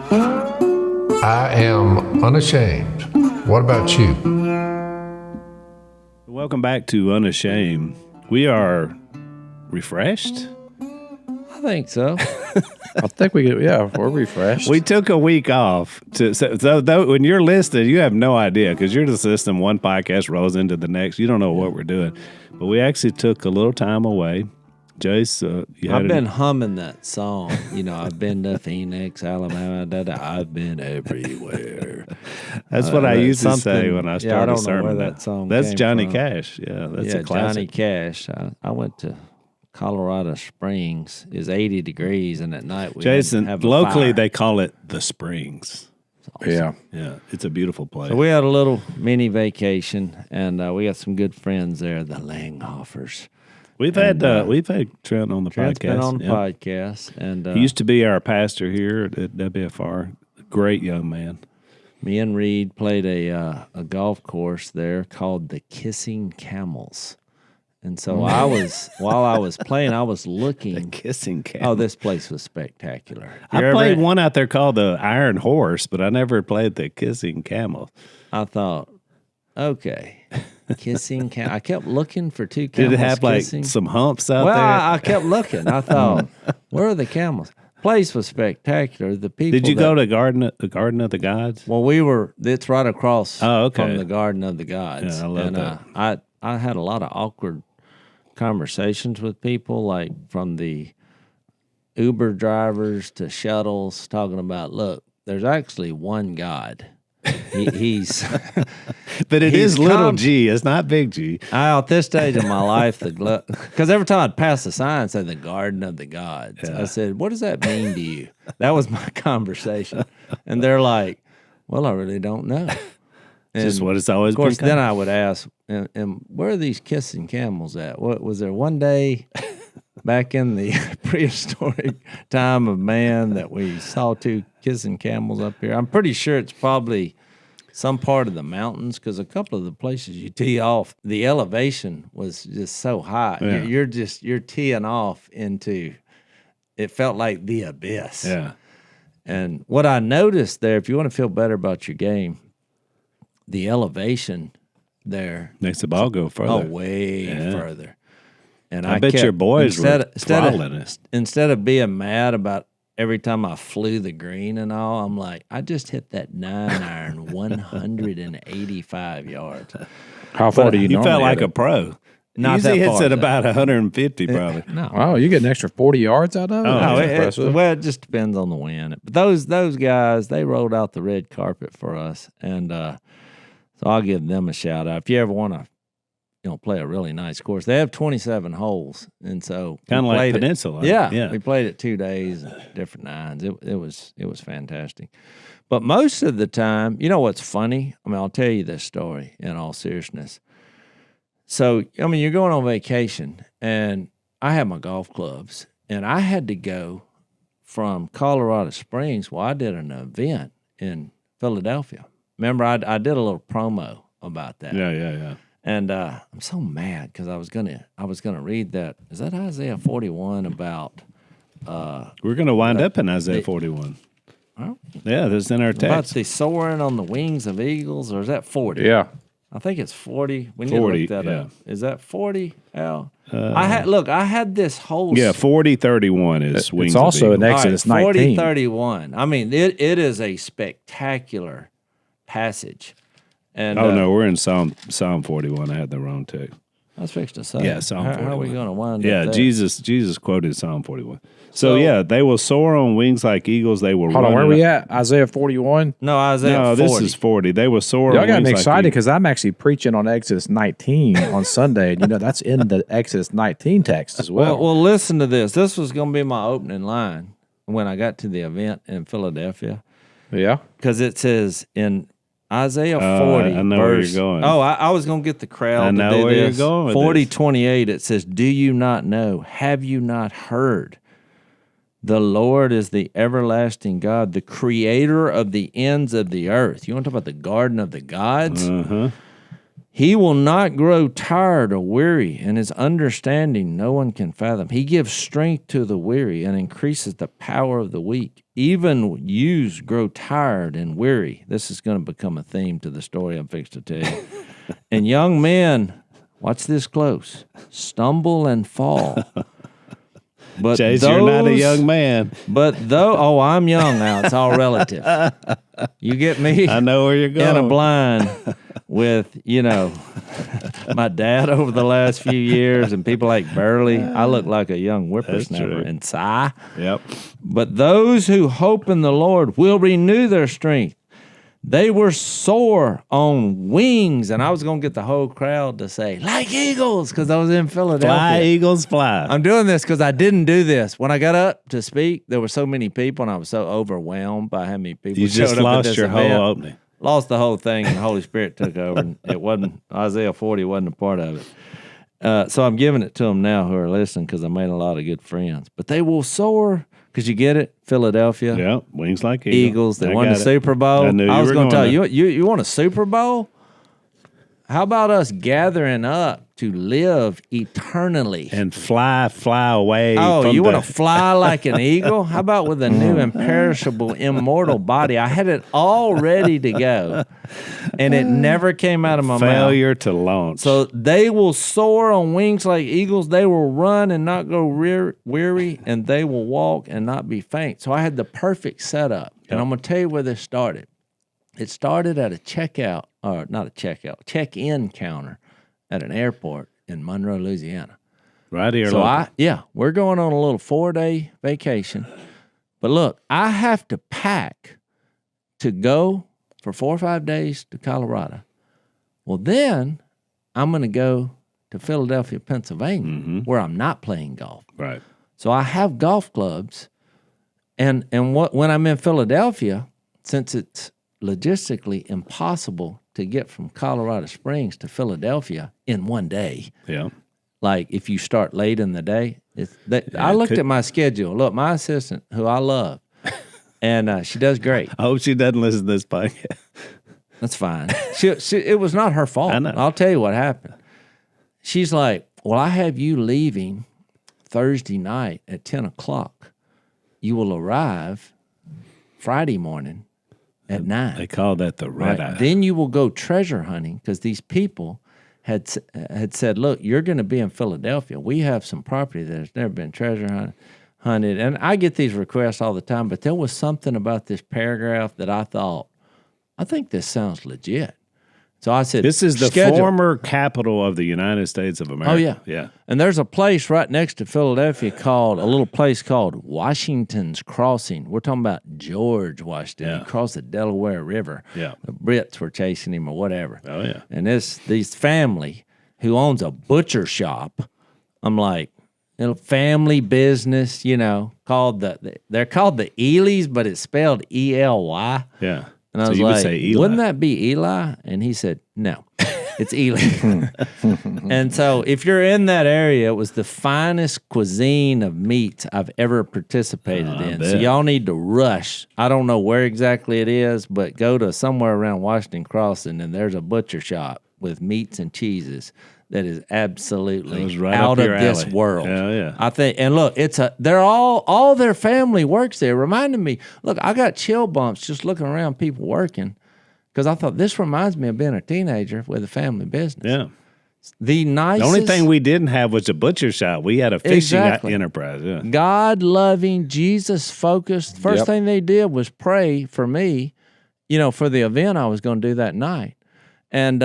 I am unashamed. What about you? Welcome back to Unashamed. We are refreshed. I think so. I think we're refreshed. We took a week off. So when you're listening, you have no idea because you're just listening. One podcast rolls into the next. You don't know what we're doing. But we actually took a little time away. Jase, I've been humming that song. You know, I've been to Phoenix, Alabama. I've been everywhere. That's what I used to say when I started I don't sermon. know where that song That's came Johnny from. Cash. Yeah, that's a classic. Johnny Cash. I went to Colorado Springs. It's 80 degrees, and at night we Jason, have a locally fire. they call it the Springs. Awesome. Yeah, it's a beautiful place. So we had a little mini vacation, and we got some good friends there, the Langhoffers. We've had Trout on the Trent's podcast. been on the podcast, and he used to be our pastor here at WFR. Great young man. Me and Reed played a golf course there called the Kissing Camels. And so while I was playing, I was looking. The Kissing Camel. Oh, this place was spectacular. I played one out there called the Iron Horse, but I never played the Kissing Camel. I thought, okay, Kissing Camel. I kept looking for two camels. Did it have kissing. like some humps out there? Well, I kept looking. I thought, where are the camels? Place was spectacular. The people. Did you go to the Garden of the Gods? Well, it's right across from the Garden of the Gods. Yeah, I love that. I had a lot of awkward conversations with people, like from the Uber drivers to shuttles, talking about, look, there's actually one God. He's but it is little G. It's not big G. At this stage of my life, because every time I'd pass a sign say the Garden of the Gods, I said, what does that mean to you? That was my conversation. And they're like, well, I really don't know. And just what it's always been. Of course, then I would ask, and where are these kissing camels at? What was there one day back in the prehistoric time of man that we saw two kissing camels up here? I'm pretty sure it's probably some part of the mountains, because a couple of the places you tee off, the elevation was just so high. Yeah. You're teeing off into, it felt like the abyss. Yeah. And what I noticed there, if you want to feel better about your game, the elevation there makes the ball go further. Oh, way further. And I bet your boys were throttling it. Instead of being mad about every time I flew the green and all, I'm like, I just hit that 9-iron 185 yards. How far do you You normally felt like hit a pro. Not usually that hits far, at though. about 150 probably. No. Wow, you get an extra 40 yards out of it? Oh, No, That's impressive. it just depends on the wind. But those guys, they rolled out the red carpet for us, and so I'll give them a shout out. If you ever want to, play a really nice course, they have 27 holes, and so Kind of we like played Peninsula. Yeah, we played it 2 days, different nines. It was fantastic. But most of the time, you know what's funny? I mean, I'll tell you this story in all seriousness. So, I mean, you're going on vacation, and I have my golf clubs, and I had to go from Colorado Springs. Well, I did an event in Philadelphia. Remember, I did a little promo about that. Yeah. And I'm so mad because I was gonna read that. Is that Isaiah 41 about? We're going to wind up in Isaiah 41. Well, Yeah, that's in our about text. the soaring on the wings of eagles, or is that 40? Yeah. I think it's 40. We need 40, to look that yeah. up. Is that 40, Al? I had this whole... Yeah, 40:31 is Wings It's of also Eagle. an Exodus All right, 19. 40:31. I mean, it is a spectacular passage. And No, we're in Psalm 41. I had the wrong text. I was fixing to say. Yeah, Psalm How are 41. we going to wind Yeah, up there? Jesus quoted Psalm 41. So yeah, they will soar on wings like eagles. They will Hold on, run where in we a- at? Isaiah 41? No, Isaiah No, 40. this is 40. They will soar Y'all on got wings me like excited eagles. because I'm actually preaching on Exodus 19 on Sunday, and that's in the Exodus 19 text as well. Well, listen to this. This was going to be my opening line when I got to the event in Philadelphia, Yeah. because it says in Isaiah 40, I know where verse, you're going. Oh, I was going to get the crowd I to know do where you're this. going with 40:28, it says, "Do you not know? Have you not heard? The Lord is the everlasting God, the creator of the ends of the earth." You want to talk about the garden of the gods? Uh-huh. He will not grow tired or weary, and his understanding no one can fathom. He gives strength to the weary and increases the power of the weak. even youths grow tired and weary. This is going to become a theme to the story I'm fixing to tell you. And young men, watch this close, stumble and fall. But Jase, you're not a young man. But I'm young now. It's all relative. You get me? I know where you're going. In a blind with, my dad over the last few years and people like Burley. I look like a young whippersnapper and sigh. Yep. But those who hope in the Lord will renew their strength. They were soar on wings. And I was going to get the whole crowd to say, like eagles, because I was in Philadelphia. Fly, eagles, fly. I'm doing this because I didn't do this. When I got up to speak, there were so many people, and I was so overwhelmed by how many people You showed just up at lost this your event. whole opening. Lost the whole thing, and the Holy Spirit took over. And it wasn't, Isaiah 40 wasn't a part of it. So I'm giving it to them now who are listening because I made a lot of good friends. But they will soar. Because you get it, Philadelphia. Yeah, wings like Eagles. They won the it. Super Bowl. I knew you I was were going to tell going you, you want a Super Bowl? How about us gathering up to live eternally? And fly away. Oh, you want to fly like an eagle? How about with a new imperishable, immortal body? I had it all ready to go, and it never came out of my mouth. Failure to launch. So they will soar on wings like eagles. They will run and not go weary, and they will walk and not be faint. So I had the perfect setup, and I'm going to tell you where this started. It started at a check-in counter at an airport in Monroe, Louisiana. Right here. So we're going on a little 4-day vacation. But look, I have to pack to go for 4 or 5 days to Colorado. Well, then I'm going to go to Philadelphia, Pennsylvania, where I'm not playing golf. Right. So I have golf clubs, and when I'm in Philadelphia, since it's logistically impossible to get from Colorado Springs to Philadelphia in one day. Yeah. Like if you start late in the day, I looked at my schedule. Look, my assistant, who I love, and she does great. I hope she doesn't listen to this podcast. That's fine. She it was not her fault. I know. I'll tell you what happened. She's like, well, I have you leaving Thursday night at 10 o'clock. You will arrive Friday morning at 9. They call that the red eye. Then you will go treasure hunting because these people had said, look, you're going to be in Philadelphia. We have some property that has never been treasure hunted. And I get these requests all the time, but there was something about this paragraph that I thought, I think this sounds legit. So I said, this is the schedule. former capital of the United States of America. Oh, yeah. Yeah. And there's a place right next to Philadelphia a little place called Washington's Crossing. We're talking about George Washington. Yeah. He crossed the Delaware River. Yeah. The Brits were chasing him or whatever. Oh, yeah. And these family who owns a butcher shop, I'm like, family business, called they're called the Elys, but it's spelled E-L-Y. Yeah. And I So was you would like, say Eli. wouldn't that be Eli? And he said, no, it's Eli. And so if you're in that area, it was the finest cuisine of meats I've ever participated in. So bet. y'all need to rush. I don't know where exactly it is, but go to somewhere around Washington Crossing, and there's a butcher shop with meats and cheeses that is absolutely right out up of your this alley. world. Yeah, yeah. I think, and look, they're all their family works there. Reminded me, look, I got chill bumps just looking around people working because I thought this reminds me of being a teenager with a family business. Yeah. The nicest. The only thing we didn't have was a butcher shop. We had a fishing enterprise. Yeah. God-loving, Jesus-focused. First thing they did was pray for me, for the event I was going to do that night. And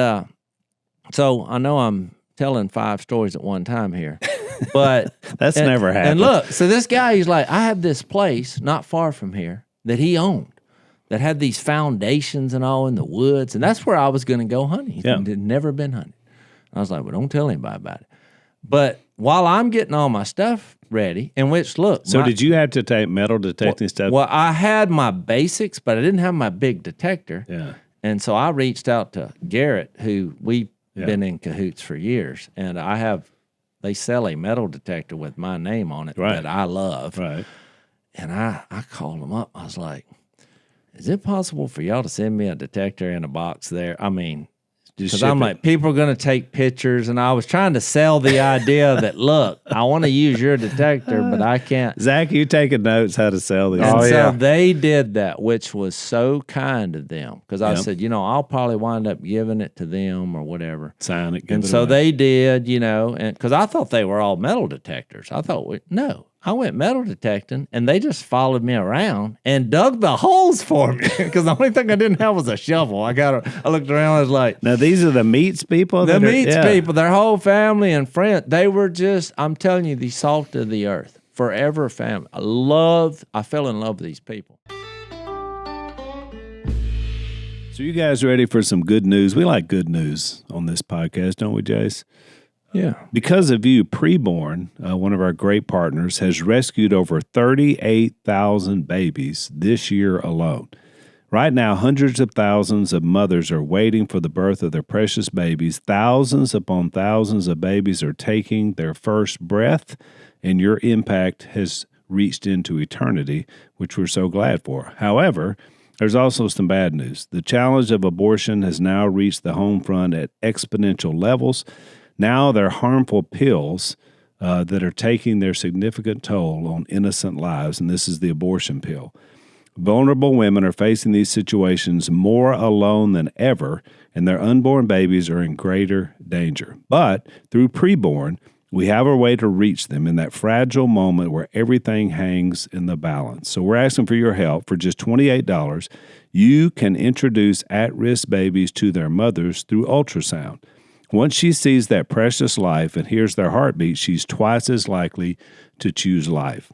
so I know I'm telling 5 stories at one time here, but That's never happened. And look, so this guy, he's like, I have this place not far from here that he owned that had these foundations and all in the woods, and that's where I was going to go hunting. He had never been hunting. I was like, well, don't tell anybody about it. But while I'm getting all my stuff ready, in which, look. So did you have to take metal detecting stuff? Well, I had my basics, but I didn't have my big detector. Yeah. And so I reached out to Garrett, who we've been in cahoots for years, and they sell a metal detector with my name on it that I love. Right. And I called them up. I was like, is it possible for y'all to send me a detector in a box there? I mean, Because ship I'm it. like, people are going to take pictures, and I was trying to sell the idea that, look, I want to use your detector, but I can't. Zach, you taking notes how to sell these? And Oh, so yeah. they did that, which was so kind of them. Because I Yep. said, I'll probably wind up giving it to them or whatever. Sign it. Give And it so away. they did, and because I thought they were all metal detectors. I thought, no, I went metal detecting, and they just followed me around and dug the holes for me. Because the only thing I didn't have was a shovel. I looked around, I was like, Now these are the meats people. the that meats yeah. people, their whole family and friends, they were just, I'm telling you, the salt of the earth, forever family. I fell in love with these people. So you guys ready for some good news? We like good news on this podcast, don't we, Jase? Yeah. Because of you, Preborn, one of our great partners, has rescued over 38,000 babies this year alone. Right now, hundreds of thousands of mothers are waiting for the birth of their precious babies. Thousands upon thousands of babies are taking their first breath, and your impact has reached into eternity, which we're so glad for. However, there's also some bad news. The challenge of abortion has now reached the home front at exponential levels. Now there are harmful pills that are taking their significant toll on innocent lives, and this is the abortion pill. Vulnerable women are facing these situations more alone than ever, and their unborn babies are in greater danger. But through Preborn, we have a way to reach them in that fragile moment where everything hangs in the balance. So we're asking for your help. For just $28, you can introduce at-risk babies to their mothers through ultrasound. Once she sees that precious life and hears their heartbeat, she's twice as likely to choose life.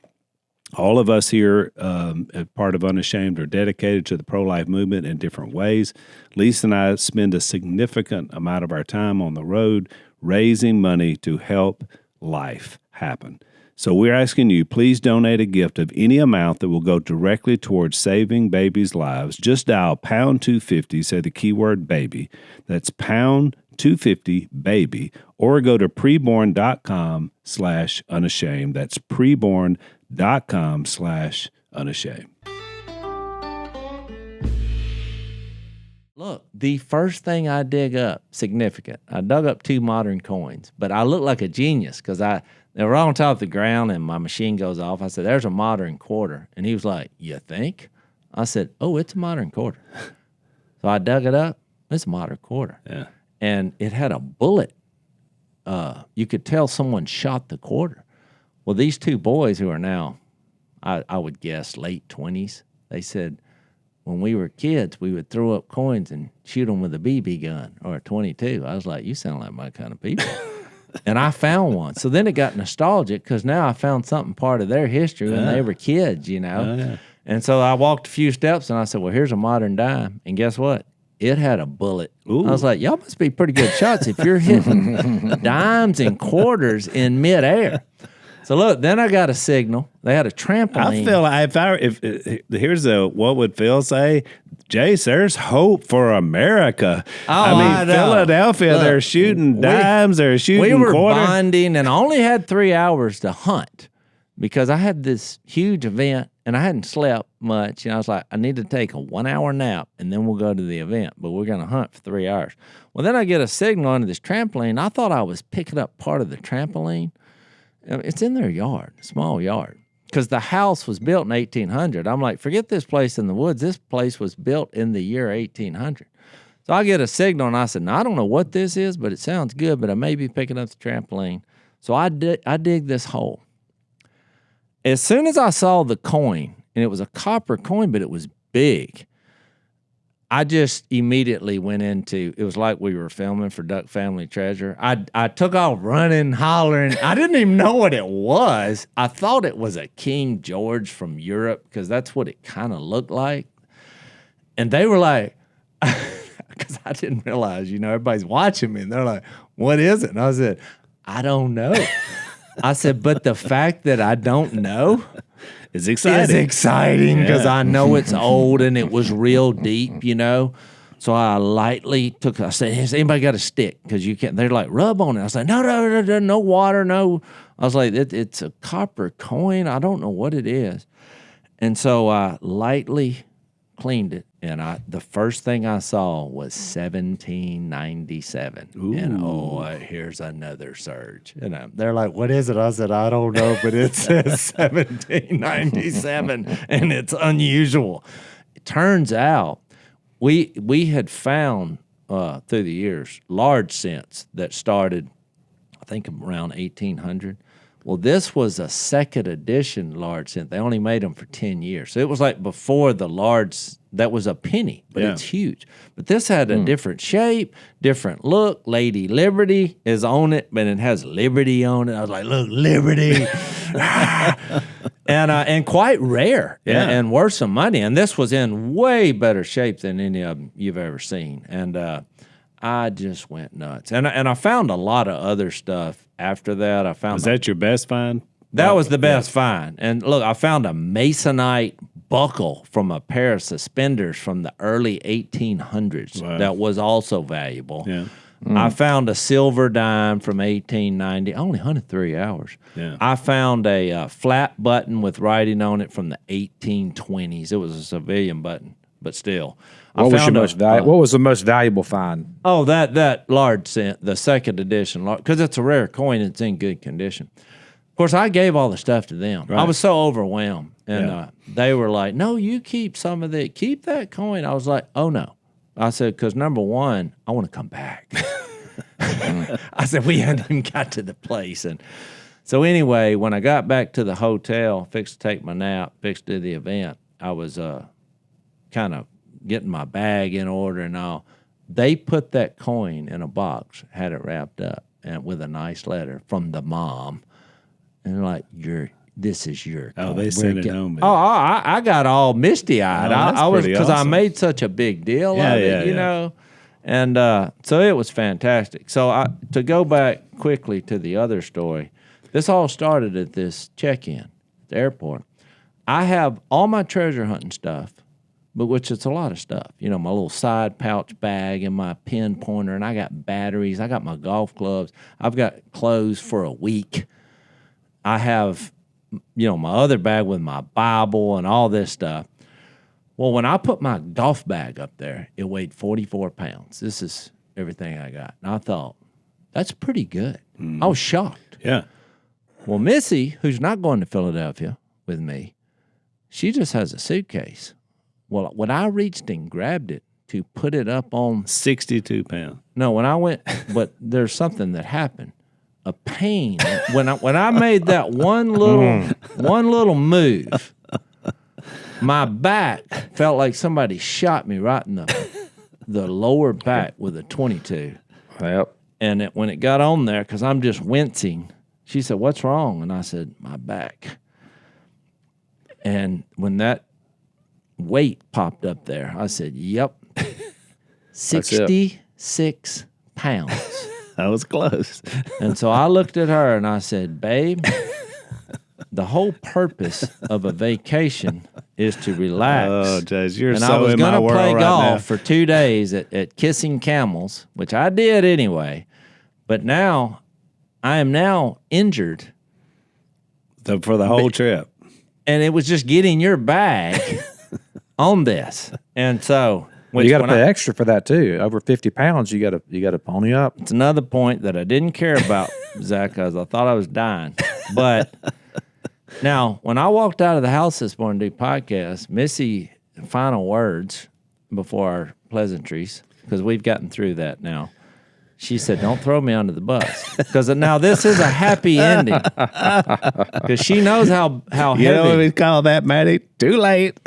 All of us here, as part of Unashamed, are dedicated to the pro-life movement in different ways. Lisa and I spend a significant amount of our time on the road raising money to help life happen. So we're asking you, please donate a gift of any amount that will go directly towards saving babies' lives. Just dial pound 250, say the keyword baby. That's pound 250 baby, or go to preborn.com/unashamed. That's preborn.com/unashamed. Look, the first thing I dig up, significant, I dug up 2 modern coins, but I look like a genius because they were on top of the ground and my machine goes off. I said, there's a modern quarter. And he was like, you think? I said, oh, it's a modern quarter. So I dug it up. It's a modern quarter. Yeah. And it had a bullet. You could tell someone shot the quarter. Well, these 2 boys who are now, I would guess, late 20s, they said, when we were kids, we would throw up coins and shoot them with a BB gun or a 22. I was like, you sound like my kind of people. And I found one. So then it got nostalgic because now I found something part of their history when they were kids, Yeah. And so I walked a few steps and I said, well, here's a modern dime. And guess what? It had a bullet. Ooh. I was like, y'all must be pretty good shots if you're hitting dimes and quarters in midair. So look, then I got a signal. They had a trampoline. I feel like if here's what would Phil say? Jase, there's hope for America. Oh, I I know. Philadelphia, Look, they're shooting dimes, they're shooting we were quarters. bonding, and I only had 3 hours to hunt because I had this huge event and I hadn't slept much. And I was like, I need to take a 1-hour nap and then we'll go to the event, but we're going to hunt for 3 hours. Well, then I get a signal under this trampoline. I thought I was picking up part of the trampoline. It's in their yard, small yard, because the house was built in 1800. I'm like, forget this place in the woods. This place was built in the year 1800. So I get a signal, and I said, no, I don't know what this is, but it sounds good, but I may be picking up the trampoline. So I dig this hole. As soon as I saw the coin, and it was a copper coin, but it was big, I just immediately went into, it was like we were filming for Duck Family Treasure. I took off running, hollering. I didn't even know what it was. I thought it was a King George from Europe because that's what it kind of looked like. And they were like, because I didn't realize, everybody's watching me. And they're like, what is it? And I said, I don't know. I said, but the fact that I don't know It's exciting. because I know it's old and it was real deep, So I lightly I said, has anybody got a stick? Because you can't, they're like, rub on it. I was like, no water, no. I was like, it's a copper coin. I don't know what it is. And so I lightly cleaned it, and the first thing I saw was 1797. And here's another surge. And they're like, "What is it?" I said, "I don't know, but it says 1797, and it's unusual." It turns out we had found through the years large scents that started, I think, around 1800. Well, this was a second edition large scent. They only made them for 10 years. So it was like before the large, that was a penny, but it's huge. But this had a different shape, different look. Lady Liberty is on it, but it has Liberty on it. I was like, look, Liberty. And quite rare and worth some money. And this was in way better shape than any of them you've ever seen. And I just went nuts. And I found a lot of other stuff after that. Was that your best find? That was the best find. And look, I found a masonite buckle from a pair of suspenders from the early 1800s that was also valuable. Yeah. I found a silver dime from 1890. I only hunted 3 hours. Yeah. I found a flat button with writing on it from the 1820s. It was a civilian button, but still. What was the most valuable find? Oh, that large cent, the second edition, because it's a rare coin. It's in good condition. Of course, I gave all the stuff to them. Right. I was so overwhelmed, and they were like, "No, you keep some of it. Keep that coin." I was like, "Oh no." I said, because number one, I want to come back. I said, we hadn't even got to the place. And so anyway, when I got back to the hotel, fixed to take my nap, fixed to do the event, I was kind of getting my bag in order and all. They put that coin in a box, had it wrapped up, and with a nice letter from the mom. And they're like, this is your coin. Oh, they sent it home. Oh, I got all misty-eyed. I was, because awesome. I made such a big deal of it, you know. And so it was fantastic. So to go back quickly to the other story, this all started at this check-in at the airport. I have all my treasure hunting stuff, but which it's a lot of stuff. You know, my little side pouch bag and my pin pointer, and I got batteries. I got my golf clubs. I've got clothes for a week. I have, you know, my other bag with my Bible and all this stuff. Well, when I put my golf bag up there, it weighed 44 pounds. This is everything I got. And I thought, that's pretty good. I was shocked. Yeah. Well, Missy, who's not going to Philadelphia with me, she just has a suitcase. Well, when I reached and grabbed it to put it up on 62 pounds. No, when I went, but there's something that happened. A pain when I made that one little move. My back felt like somebody shot me right in the lower back with a 22. Yep. And when it got on there, because I'm just wincing, she said, "What's wrong?" And I said, "My back." And when that weight popped up there, I said, "Yep, 66 pounds." That was close. And so I looked at her and I said, "Babe, the whole purpose of a vacation is to relax." Oh, Jase, you're and so I was in my gonna world play right golf now. for 2 days at Kissing Camels, which I did anyway. But now I am now injured. For the whole trip. And it was just getting your bag on this. And so you got to pay extra for that too. Over 50 pounds, you got to pony up. It's another point that I didn't care about, Zach, because I thought I was dying. But now, when I walked out of the house this morning to do podcast, Missy, final words before our pleasantries, because we've gotten through that now. She said, "Don't throw me under the bus." Because now this is a happy ending. Because she knows how heavy. You know what we call that, Matty? Too late.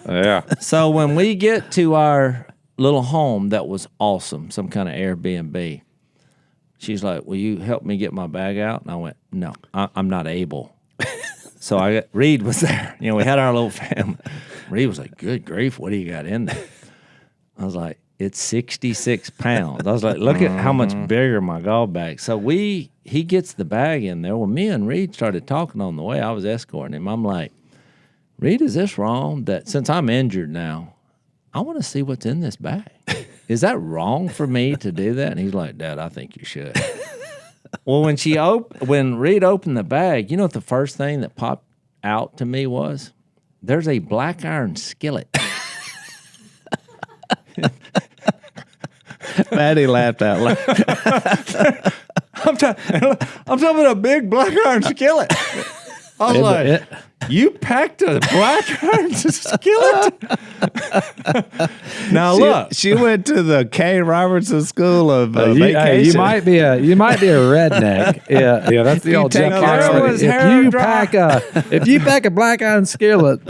Yeah. So when we get to our little home that was awesome, some kind of Airbnb, she's like, "Will you help me get my bag out?" And I went, "No, I'm not able." So Reed was there. You know, we had our little family. Reed was like, "Good grief, what do you got in there?" I was like, "It's 66 pounds. I was like, "Look at how much bigger my golf bag." So he gets the bag in there. Well, me and Reed started talking on the way. I was escorting him. I'm like, "Reed, is this wrong that since I'm injured now, I want to see what's in this bag? Is that wrong for me to do that?" And he's like, "Dad, I think you should." Well, when Reed opened the bag, you know what the first thing that popped out to me was? There's a black iron skillet Maddie laughed out loud. I'm talking about a big black iron skillet. I was like, you packed a black iron skillet? Now look, She went to the K. Robertson School of Vacation. You might be a redneck. Yeah, that's the old take Jeff care Fox. of his If hair you dry- pack a black iron skillet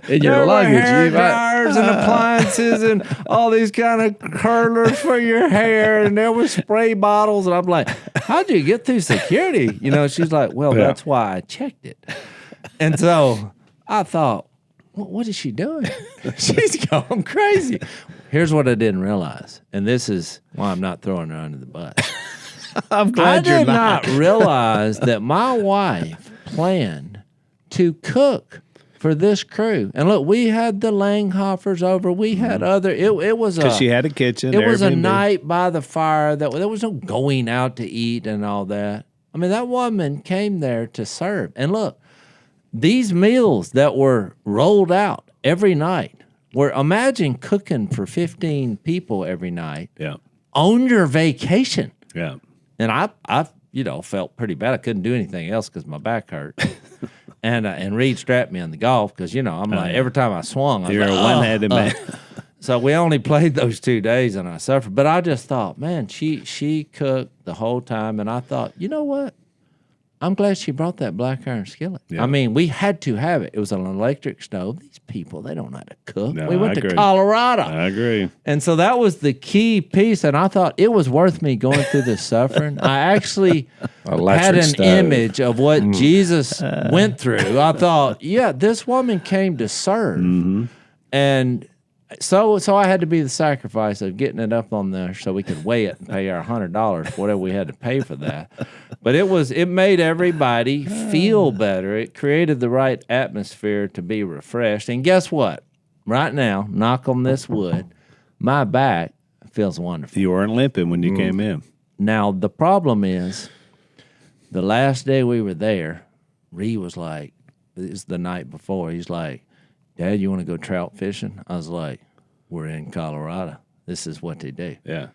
in your there were luggage, hair you might. dryers and appliances and all these kind of curlers for your hair, and there was spray bottles, and I'm like, how'd you get through security? She's like, well, that's why I checked it. And so I thought, what is she doing? She's going crazy. Here's what I didn't realize, and this is why I'm not throwing her under the bus. I'm I glad you're did not. not realize that my wife planned to cook for this crew. And look, we had the Langhoffers over. We had other. It was Because she had a kitchen. It was a Airbnb. night by the fire. That there was no going out to eat and all that. I mean, that woman came there to serve. And look, these meals that were rolled out every night were, imagine cooking for 15 people every night Yeah. on your vacation. Yeah. And I felt pretty bad. I couldn't do anything else because my back hurt. And Reed strapped me on the golf because, I'm like, every time I swung, I was You're like, a one-headed man. So we only played those 2 days and I suffered. But I just thought, man, she cooked the whole time. And I thought, you know what? I'm glad she brought that black iron skillet. Yeah. I mean, we had to have it. It was an electric stove. These people, they don't know how to cook. No, we went I to agree. Colorado. I agree. And so that was the key piece. And I thought it was worth me going through this suffering. I actually had an stove. image of what Jesus went through. I thought, yeah, this woman came to serve. And so I had to be the sacrifice of getting it up on there so we could weigh it and pay our $100, whatever we had to pay for that. But it made everybody feel better. It created the right atmosphere to be refreshed. And guess what? Right now, knock on this wood, my back feels wonderful. You weren't limping when you came in. Now, the problem is, the last day we were there, Ree was like, this is the night before, he's like, Dad, you want to go trout fishing? I was like, we're in Colorado. This is what they do. Yeah.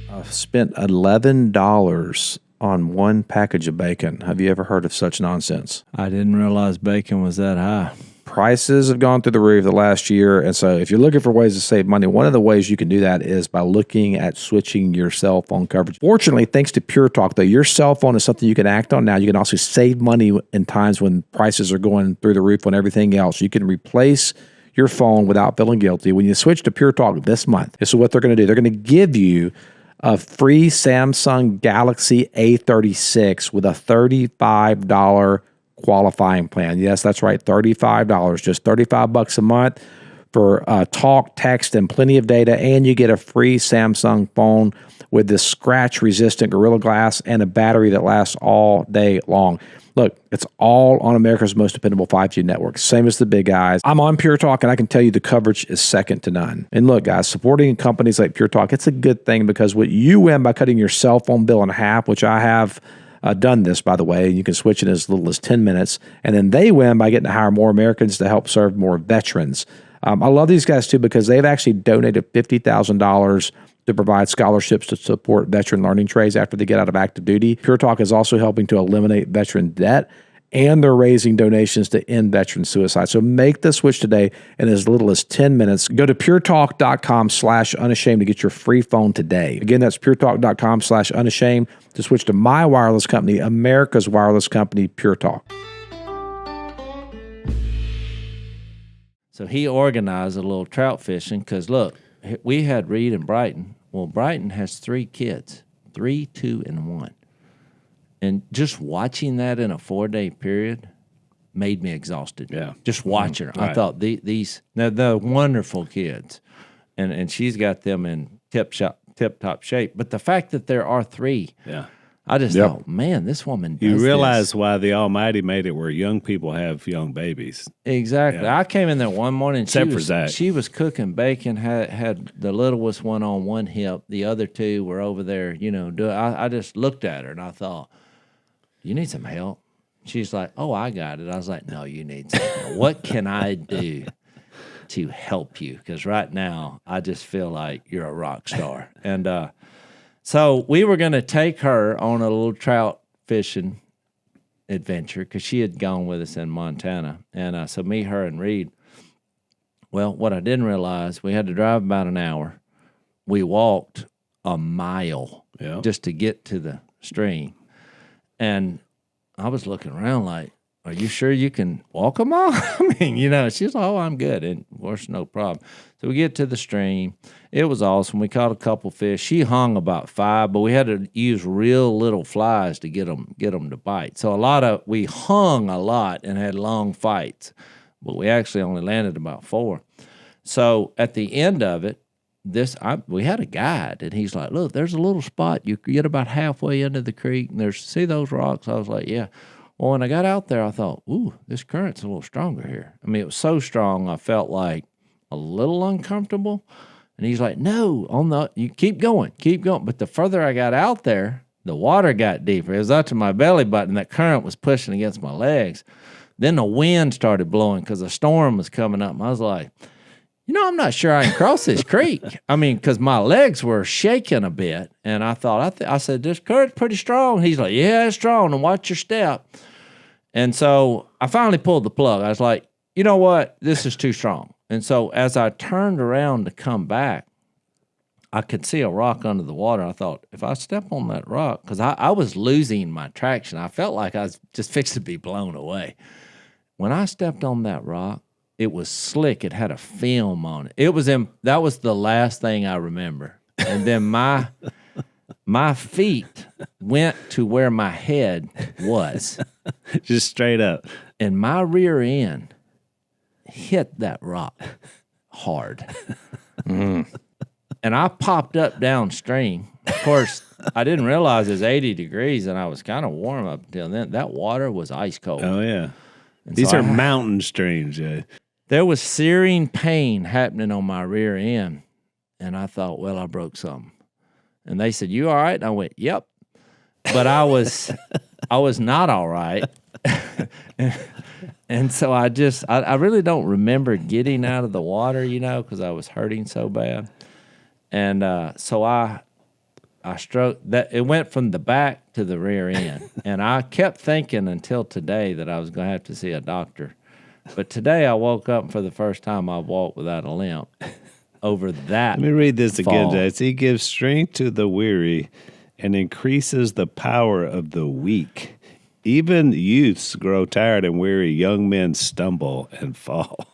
I spent $11 on one package of bacon. Have you ever heard of such nonsense? I didn't realize bacon was that high. Prices have gone through the roof the last year. And so if you're looking for ways to save money, one of the ways you can do that is by looking at switching your cell phone coverage. Fortunately, thanks to Pure Talk, though, your cell phone is something you can act on now. You can also save money in times when prices are going through the roof on everything else. You can replace your phone without feeling guilty. When you switch to Pure Talk this month, this is what they're going to do. They're going to give you a free Samsung Galaxy A36 with a $35 qualifying plan. Yes, that's right, $35, just $35 a month for talk, text, and plenty of data, and you get a free Samsung phone with this scratch-resistant Gorilla Glass and a battery that lasts all day long. Look, it's all on America's most dependable 5G network, same as the big guys. I'm on Pure Talk, and I can tell you the coverage is second to none. And look, guys, supporting companies like Pure Talk, it's a good thing because what you win by cutting your cell phone bill in half, which I have done this, by the way, and you can switch in as little as 10 minutes, and then they win by getting to hire more Americans to help serve more veterans. I love these guys, too, because they've actually donated $50,000 to provide scholarships to support veteran learning trades after they get out of active duty. Pure Talk is also helping to eliminate veteran debt, and they're raising donations to end veteran suicide. So make the switch today in as little as 10 minutes. Go to puretalk.com/unashamed to get your free phone today. Again, that's puretalk.com/unashamed to switch to my wireless company, America's wireless company, Pure Talk. So he organized a little trout fishing because, look, we had Reed and Brighton. Well, Brighton has 3 kids, 3, 2, and 1. And just watching that in a 4-day period made me exhausted. Yeah. Just watching her. I Right. thought they're wonderful kids. And she's got them in tip-top shape. But the fact that there are 3, Yeah. I just thought, man, this woman does You realize this. why the Almighty made it where young people have young babies. Exactly. Yeah. I came in there one morning. Except for Zach. She was cooking bacon. Had the littlest one on one hip. The other 2 were over there. I just looked at her and I thought, "You need some help." She's like, "Oh, I got it." I was like, "No, you need some help. What can I do?" to help you because right now I just feel like you're a rock star. And so we were going to take her on a little trout fishing adventure because she had gone with us in Montana. And so me, her, and Reed. Well, what I didn't realize, we had to drive about an hour. We walked a mile just to get to the stream. And I was looking around like, are you sure you can walk a mile? I mean, she's like, oh, I'm good. And of course, no problem. So we get to the stream. It was awesome. We caught a couple fish. She hung about 5, but we had to use real little flies to get them to bite. So we hung a lot and had long fights, but we actually only landed about 4. So at the end of it, we had a guide, and he's like, look, there's a little spot. You get about halfway into the creek, and see those rocks? I was like, yeah. Well, when I got out there, I thought, ooh, this current's a little stronger here. I mean, it was so strong, I felt like a little uncomfortable. And he's like, no, you keep going. But the further I got out there, the water got deeper. It was up to my belly button. That current was pushing against my legs. Then the wind started blowing because a storm was coming up. And I was like, I'm not sure I can cross this creek. I mean, because my legs were shaking a bit. And I thought, I said, this current's pretty strong. He's like, yeah, it's strong. And watch your step. And so I finally pulled the plug. I was like, you know what? This is too strong. And so as I turned around to come back, I could see a rock under the water. I thought, if I step on that rock, because I was losing my traction. I felt like I was just fixed to be blown away. When I stepped on that rock, it was slick. It had a film on it. That was the last thing I remember. And then my feet went to where my head was. Just straight up. And my rear end hit that rock hard. And I popped up downstream. Of course, I didn't realize it was 80 degrees, and I was kind of warm up until then. That water was ice cold. Oh, yeah. And These so are mountain streams, yeah. There was searing pain happening on my rear end. And I thought, well, I broke something. And they said, you all right? And I went, yep. But I was not all right. And so I really don't remember getting out of the water, because I was hurting so bad. And so I struck that. It went from the back to the rear end. And I kept thinking until today that I was going to have to see a doctor. But today I woke up, and for the first time I walked without a limp over that. Let me read this again, fall. Jase. He gives strength to the weary and increases the power of the weak. Even youths grow tired and weary. Young men stumble and fall.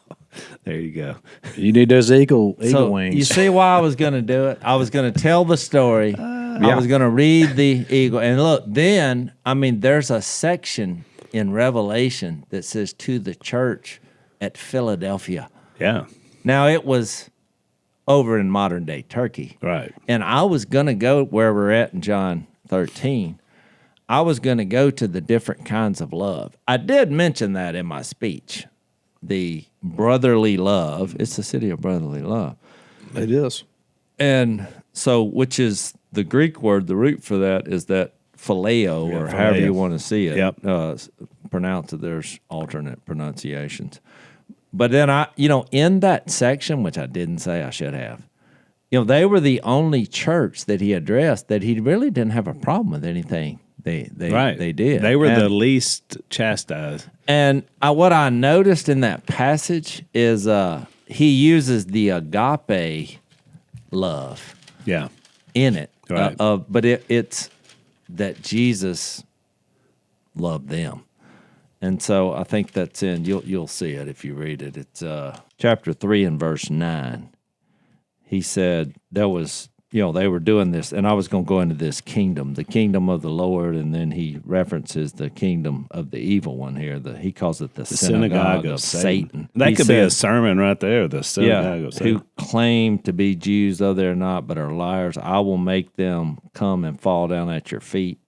There you go. You need those eagle wings. You see why I was going to do it? I was going to tell the story. I was going to read the eagle. And look, then, there's a section in Revelation that says to the church at Philadelphia. Yeah. Now, it was over in modern-day Turkey. Right. And I was going to go where we're at in John 13. I was going to go to the different kinds of love. I did mention that in my speech. The brotherly love. It's the city of brotherly love. It is. And so, which is the Greek word, the root for that is that phileo, or however you want to see it. Yep. Pronounce it. There's alternate pronunciations. But then in that section, which I didn't say, I should have, they were the only church that he addressed that he really didn't have a problem with anything they did. They were the least chastised. And what I noticed in that passage is he uses the agape love in it. Right. But it's that Jesus loved them. And so I think that's you'll see it if you read it. It's chapter 3 and verse 9. He said there was, they were doing this, and I was going to go into this kingdom, the kingdom of the Lord, and then he references the kingdom of the evil one here. He calls it the synagogue of Satan. That could be a sermon right there, the synagogue of Satan. Who claim to be Jews, though they're not, but are liars. I will make them come and fall down at your feet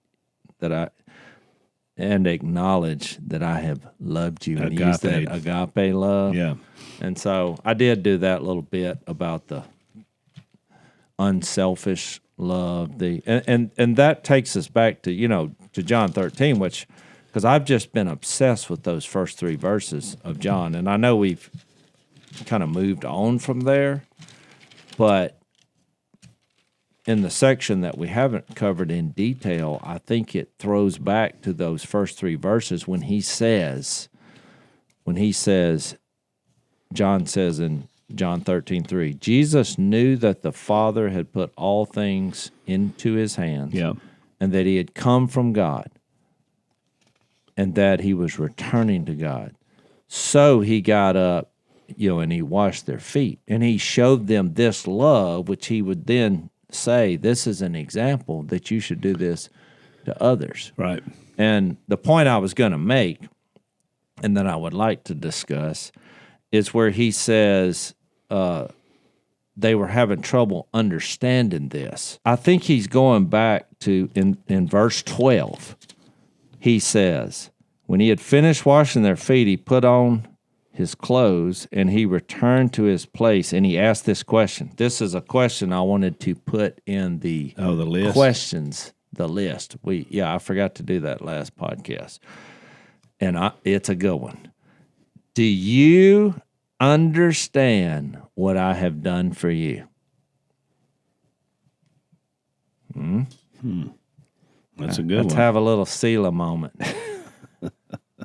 and acknowledge that I have loved you. And use that agape love. Yeah. And so I did do that little bit about the unselfish love. And that takes us back to, to John 13, because I've just been obsessed with those first 3 verses of John. And I know we've kind of moved on from there. But in the section that we haven't covered in detail, I think it throws back to those first 3 verses when he says, John says in John 13:3, Jesus knew that the Father had put all things into his hands, and that he had come from God, and that he was returning to God. So he got up, and he washed their feet, and he showed them this love, which he would then say, this is an example that you should do this to others. Right. And the point I was going to make, and that I would like to discuss, is where he says they were having trouble understanding this. I think he's going back to, in verse 12, he says, when he had finished washing their feet, he put on his clothes, and he returned to his place, and he asked this question. This is a question I wanted to put in the list. Questions, the list. I forgot to do that last podcast, and it's a good one. Do you understand what I have done for you? That's a good Let's one. have a little Selah moment.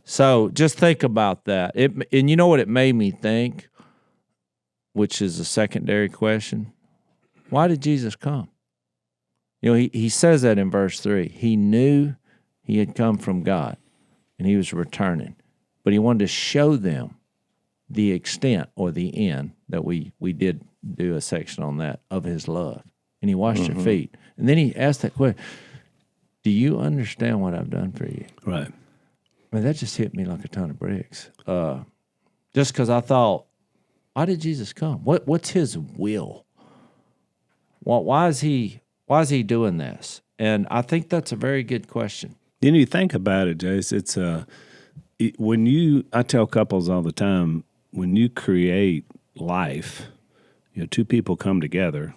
So just think about that. And you know what it made me think, which is a secondary question? Why did Jesus come? He says that in verse 3. He knew he had come from God, and he was returning. But he wanted to show them the extent or the end that we did do a section on that of his love. And he washed their feet. And then he asked that question, do you understand what I've done for you? Right. I mean, that just hit me like a ton of bricks. Just because I thought, why did Jesus come? What's his will? Why is he doing this? And I think that's a very good question. You think about it, Jase. It's I tell couples all the time, when you create life, 2 people come together,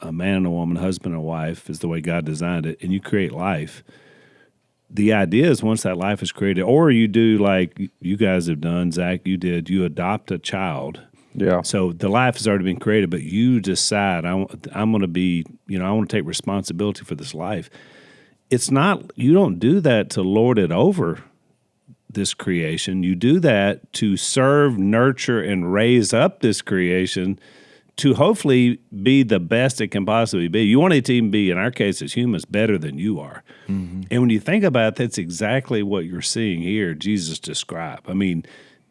a man and a woman, husband and wife is the way God designed it, and you create life. The idea is once that life is created, or you do like you guys have done, Zach, you adopt a child. Yeah. So the life has already been created, but you decide, I'm going to be, I want to take responsibility for this life. It's not, you don't do that to lord it over this creation. You do that to serve, nurture, and raise up this creation to hopefully be the best it can possibly be. You want it to even be, in our case as humans, better than you are. Mm-hmm. And when you think about it, that's exactly what you're seeing here Jesus describe. I mean,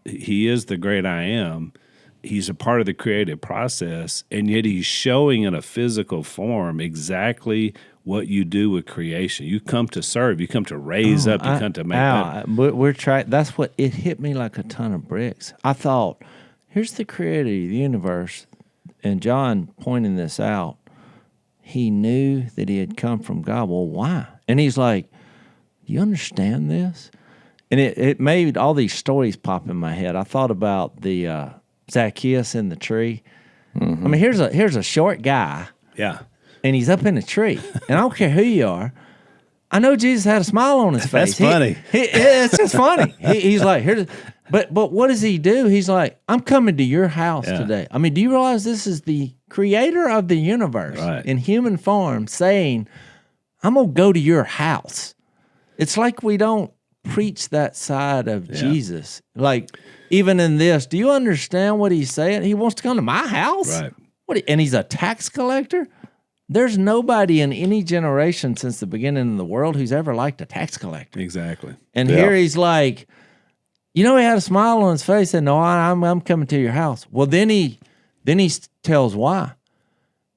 he is the great I am. He's a part of the creative process, and yet he's showing in a physical form exactly what you do with creation. You come to serve. You come to raise up. You come to make up. We're trying. That's what it hit me like a ton of bricks. I thought, here's the creator of the universe, and John pointing this out. He knew that he had come from God. Well, why? And he's like, do you understand this? And it made all these stories pop in my head. I thought about the Zacchaeus in the tree. Mm-hmm. I mean, here's a short guy. Yeah. And he's up in a tree. And I don't care who you are. I know Jesus had a smile on his face. That's funny. It's just funny. He's like, but what does he do? He's like, I'm coming to your house today. I mean, do you realize this is the creator of the universe in human form saying, I'm going to go to your house. It's like we don't preach that side of Jesus. Like, even in this, do you understand what he's saying? He wants to come to my house? Right. And he's a tax collector? There's nobody in any generation since the beginning of the world who's ever liked a tax collector. Exactly. And here he's like, he had a smile on his face and no, I'm coming to your house. Well, then he tells why.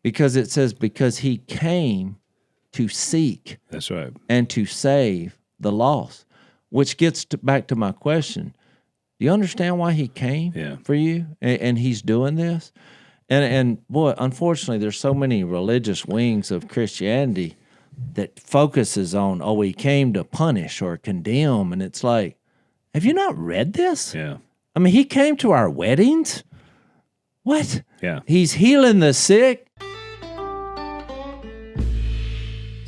Because it says, because he came to seek. That's right. And to save the lost. Which gets back to my question. Do you understand why he came for you? And he's doing this? And boy, unfortunately, there's so many religious wings of Christianity that focuses on, he came to punish or condemn. And it's like, have you not read this? Yeah. I mean, he came to our weddings. What? Yeah. He's healing the sick.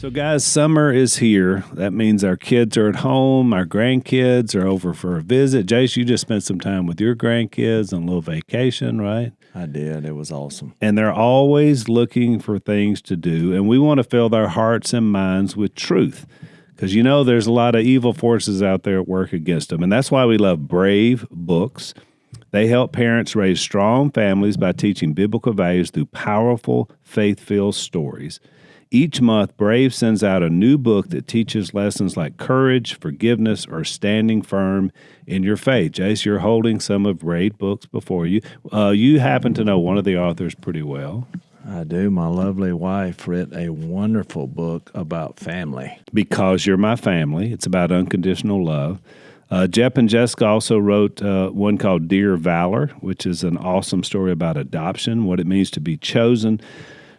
So, guys, summer is here. That means our kids are at home. Our grandkids are over for a visit. Jase, you just spent some time with your grandkids on a little vacation, right? I did. It was awesome. And they're always looking for things to do. And we want to fill their hearts and minds with truth. Because there's a lot of evil forces out there at work against them. And that's why we love Brave books. They help parents raise strong families by teaching biblical values through powerful, faith-filled stories. Each month, Brave sends out a new book that teaches lessons like courage, forgiveness, or standing firm in your faith. Jase, you're holding some of Brave books before you. You happen to know one of the authors pretty well. I do. My lovely wife wrote a wonderful book about family. Because You're My Family. It's about unconditional love. Jeff and Jessica also wrote one called Dear Valor, which is an awesome story about adoption, what it means to be chosen.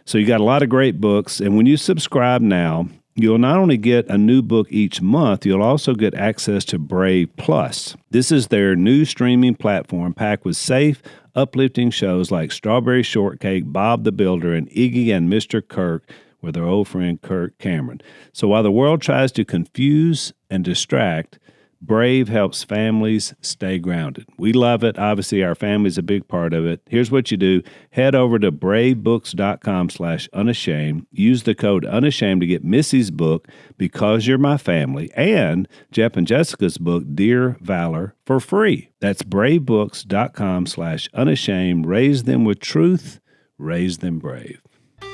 So you got a lot of great books. And when you subscribe now, you'll not only get a new book each month, you'll also get access to Brave Plus. This is their new streaming platform packed with safe, uplifting shows like Strawberry Shortcake, Bob the Builder, and Iggy and Mr. Kirk with their old friend Kirk Cameron. So while the world tries to confuse and distract, Brave helps families stay grounded. We love it. Obviously, our family's a big part of it. Here's what you do. Head over to bravebooks.com/unashamed. Use the code unashamed to get Missy's book, Because You're My Family, and Jeff and Jessica's book, Dear Valor, for free. That's bravebooks.com/unashamed. Raise them with truth. Raise them brave. I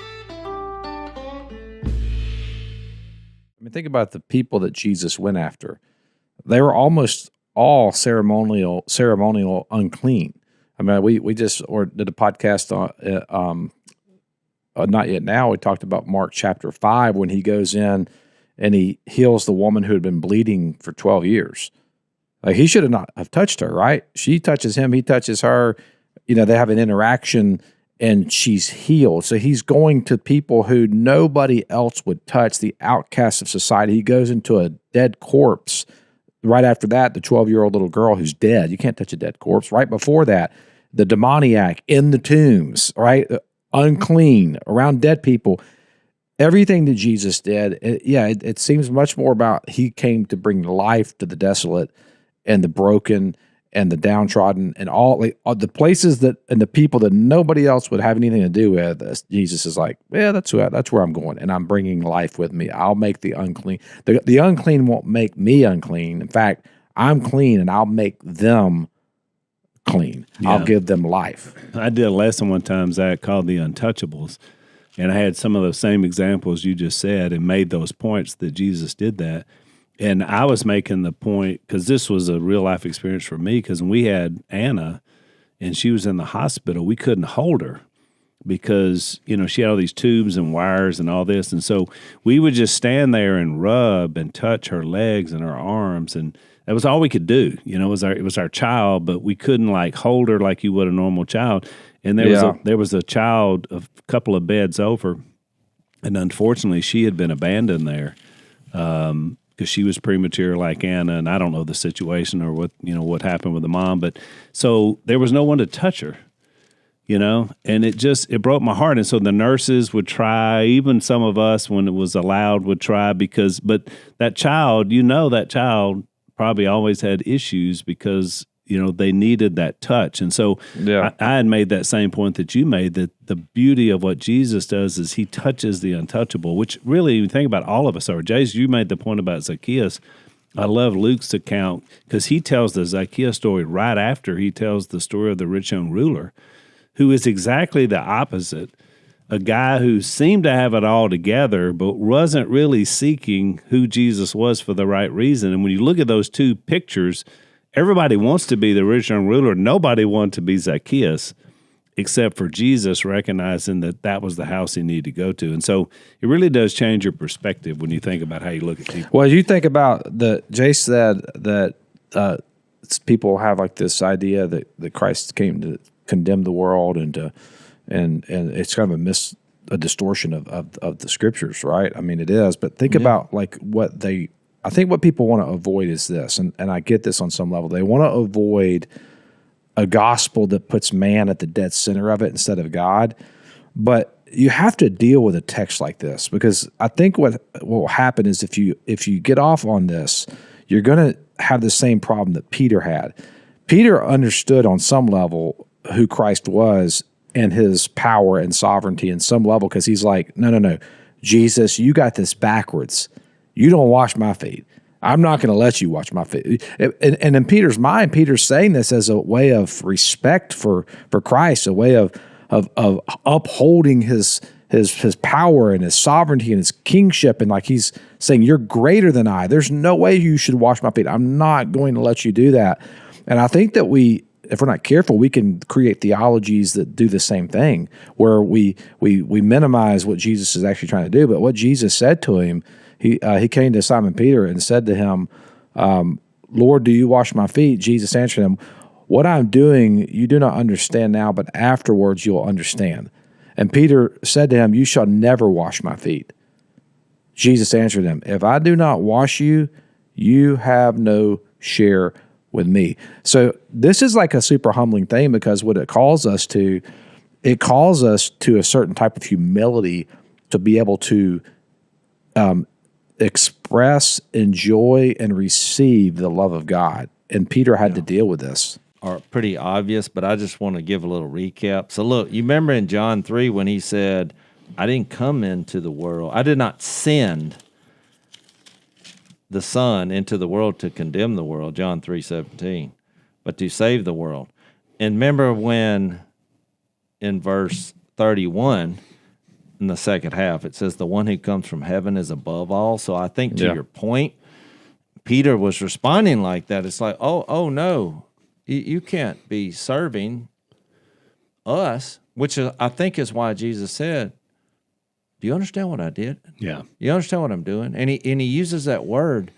mean, think about the people that Jesus went after. They were almost all ceremonial unclean. I mean, we just did a podcast on Not Yet Now. We talked about Mark chapter 5 when he goes in and he heals the woman who had been bleeding for 12 years. Like, he should have not have touched her, right? She touches him, he touches her. They have an interaction and she's healed. So he's going to people who nobody else would touch, the outcasts of society. He goes into a dead corpse. Right after that, the 12-year-old little girl who's dead. You can't touch a dead corpse. Right before that, the demoniac in the tombs, right? Unclean, around dead people. Everything that Jesus did, it seems much more about he came to bring life to the desolate and the broken and the downtrodden and all the places that and the people that nobody else would have anything to do with. Jesus is like, that's where I'm going, and I'm bringing life with me. I'll make the unclean. The unclean won't make me unclean. In fact, I'm clean, and I'll make them clean. Yeah. I'll give them life. I did a lesson one time, Zach, called the Untouchables, and I had some of those same examples you just said and made those points that Jesus did that. And I was making the point, because this was a real-life experience for me, because when we had Anna and she was in the hospital, we couldn't hold her because, she had all these tubes and wires and all this. And so we would just stand there and rub and touch her legs and her arms, and that was all we could do. It was our child, but we couldn't, hold her like you would a normal child. And there was a child a couple of beds over, and unfortunately she had been abandoned there. Because she was premature like Anna, and I don't know the situation or what happened with the mom, but so there was no one to touch her, and it broke my heart. And so the nurses would try, even some of us when it was allowed would try, but that child probably always had issues because they needed that touch. And so I had made that same point that you made, that the beauty of what Jesus does is he touches the untouchable, which really, you think about, all of us are. Jase, you made the point about Zacchaeus. I love Luke's account because he tells the Zacchaeus story right after he tells the story of the rich young ruler, who is exactly the opposite. A guy who seemed to have it all together, but wasn't really seeking who Jesus was for the right reason. And when you look at those two pictures, everybody wants to be the rich young ruler. Nobody wanted to be Zacchaeus, except for Jesus recognizing that was the house he needed to go to. And so it really does change your perspective when you think about how you look at people. Well, you think about Jase said that people have this idea that Christ came to condemn the world and it's kind of a distortion of the scriptures, right? I mean, it is. But think about I think what people want to avoid is this, and I get this on some level. They want to avoid a gospel that puts man at the dead center of it instead of God. But you have to deal with a text like this, because I think what will happen is if you get off on this, you're going to have the same problem that Peter had. Peter understood on some level who Christ was and his power and sovereignty in some level, because he's like, no, Jesus, you got this backwards. You don't wash my feet. I'm not going to let you wash my feet. And in Peter's mind, Peter's saying this as a way of respect for Christ, a way of upholding his power and his sovereignty and his kingship. And like he's saying, you're greater than I. There's no way you should wash my feet. I'm not going to let you do that. And I think that if we're not careful, we can create theologies that do the same thing, where we minimize what Jesus is actually trying to do. But what Jesus said to him, he came to Simon Peter and said to him, Lord, do you wash my feet? Jesus answered him, what I'm doing you do not understand now, but afterwards you'll understand. And Peter said to him, you shall never wash my feet. Jesus answered him, if I do not wash you, you have no share with me. So this is like a super humbling thing, because what it calls us to a certain type of humility to be able to express, enjoy, and receive the love of God. And Peter had to deal with this. Are pretty obvious, but I just want to give a little recap. So look, you remember in John 3 when he said, I didn't come into the world. I did not send the Son into the world to condemn the world, John 3:17, but to save the world. And remember when in verse 31, in the second half, it says, the one who comes from heaven is above all. So I think to your point, Peter was responding like that. It's like, oh no, you can't be serving us, which I think is why Jesus said, do you understand what I did? Yeah. You understand what I'm doing? And he uses that word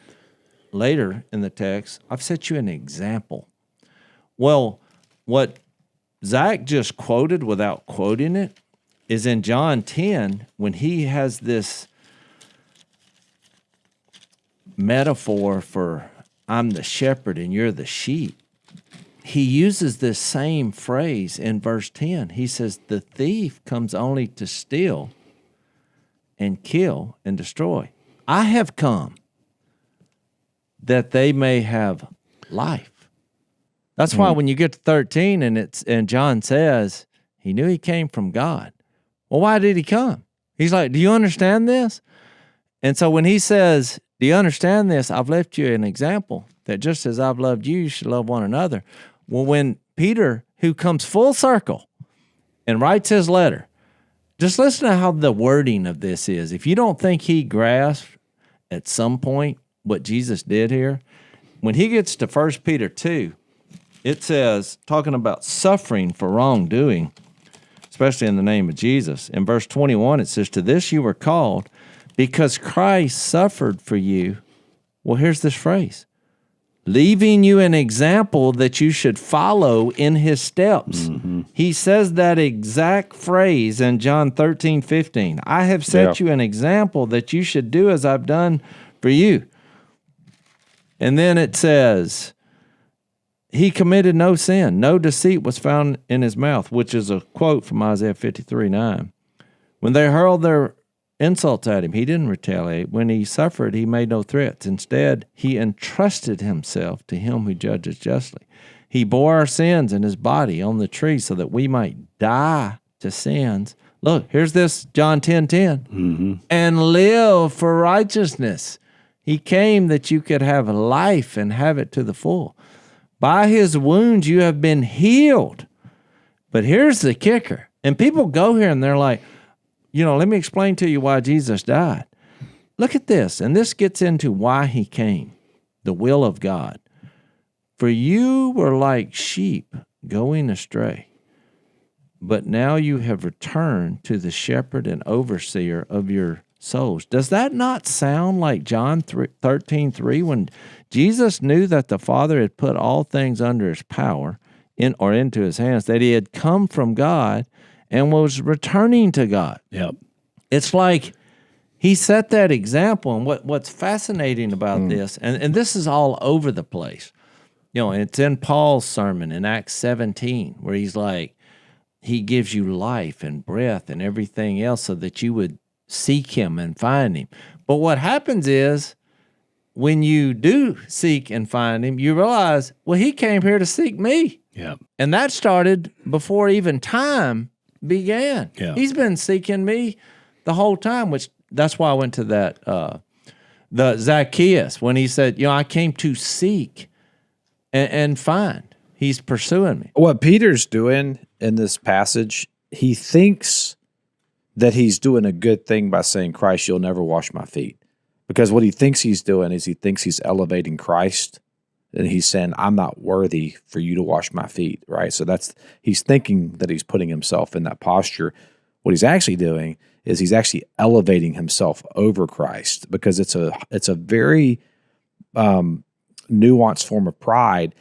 later in the text, I've set you an example. Well, what Zach just quoted without quoting it is in John 10, when he has this metaphor for I'm the shepherd and you're the sheep. He uses this same phrase in verse 10. He says, the thief comes only to steal and kill and destroy. I have come that they may have life. That's why when you get to 13 and John says he knew he came from God. Well, why did he come? He's like, do you understand this? And so when he says, do you understand this? I've left you an example that just as I've loved you, you should love one another. Well, when Peter, who comes full circle and writes his letter, just listen to how the wording of this is. If you don't think he grasped at some point what Jesus did here, when he gets to 1 Peter 2, it says, talking about suffering for wrongdoing, especially in the name of Jesus. In verse 21, it says, to this you were called because Christ suffered for you. Well, here's this phrase, leaving you an example that you should follow in his steps. Mm-hmm. He says that exact phrase in John 13:15. I have set you an example that you should do as I've done for you. And then it says, he committed no sin. No deceit was found in his mouth, which is a quote from Isaiah 53:9. When they hurled their insults at him, he didn't retaliate. When he suffered, he made no threats. Instead, he entrusted himself to him who judges justly. He bore our sins in his body on the tree so that we might die to sins. Look, here's this, John 10:10, and live for righteousness. He came that you could have life and have it to the full. By his wounds you have been healed. But here's the kicker. And people go here and they're like, let me explain to you why Jesus died. Look at this. And this gets into why he came, the will of God. For you were like sheep going astray, but now you have returned to the shepherd and overseer of your souls. Does that not sound like John 13:3, when Jesus knew that the Father had put all things under his power into his hands, that he had come from God and was returning to God? Yep. It's like he set that example. And what's fascinating about this, and this is all over the place, it's in Paul's sermon in Acts 17, where he's like, he gives you life and breath and everything else so that you would seek him and find him. But what happens is when you do seek and find him, you realize, well, he came here to seek me. Yeah. And that started before even time began. Yeah. He's been seeking me the whole time, which that's why I went to that, the Zacchaeus, when he said, I came to seek and find. He's pursuing me. What Peter's doing in this passage, he thinks that he's doing a good thing by saying, Christ, you'll never wash my feet. Because what he thinks he's doing is he thinks he's elevating Christ, and he's saying, I'm not worthy for you to wash my feet, right? So he's thinking that he's putting himself in that posture. What he's actually doing is he's actually elevating himself over Christ, because it's a very nuanced form of pride.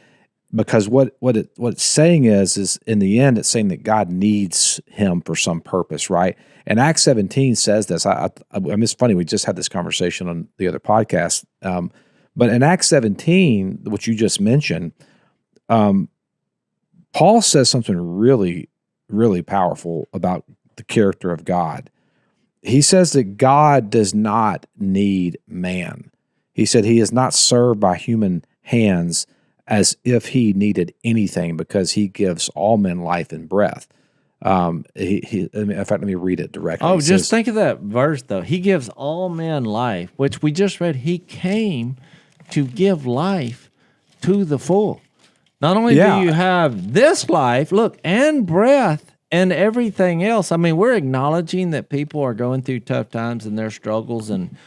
Because what it's saying is in the end, it's saying that God needs him for some purpose, right? And Acts 17 says this. I mean, it's funny, we just had this conversation on the other podcast. But in Acts 17, which you just mentioned, Paul says something really, really powerful about the character of God. He says that God does not need man. He said he is not served by human hands as if he needed anything, because he gives all men life and breath. In fact, let me read it directly. Oh, just think of that verse, though. He gives all men life, which we just read. He came to give life to the full. Not only do you have this life, look, and breath and everything else. I mean, we're acknowledging that people are going through tough times and their struggles and